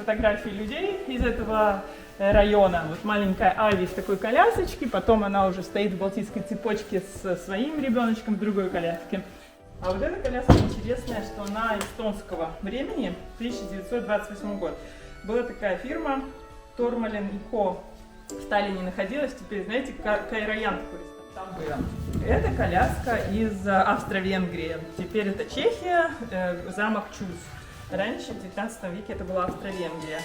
фотографии людей из этого района. Вот маленькая Ави в такой колясочке, потом она уже стоит в балтийской цепочке со своим ребеночком в другой коляске. А вот эта коляска интересная, что она эстонского времени, 1928 год. Была такая фирма Тормален и Ко. В Таллине находилась, теперь, знаете, Кайраян такой там было. Это коляска из Австро-Венгрии. Теперь это Чехия, замок Чус. Раньше, в 19 веке, это была Австро-Венгрия.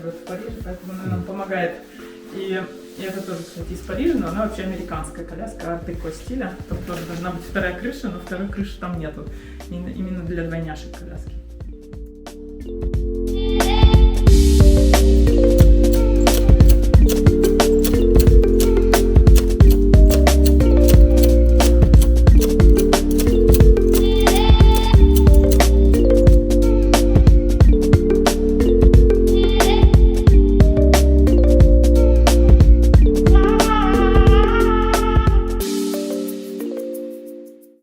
В Париже, поэтому она нам помогает. И это тоже, кстати, из Парижа, но она вообще американская коляска ар-деко стиля. Там тоже должна быть вторая крыша, но второй крыши там нету. Именно для двойняшек коляски.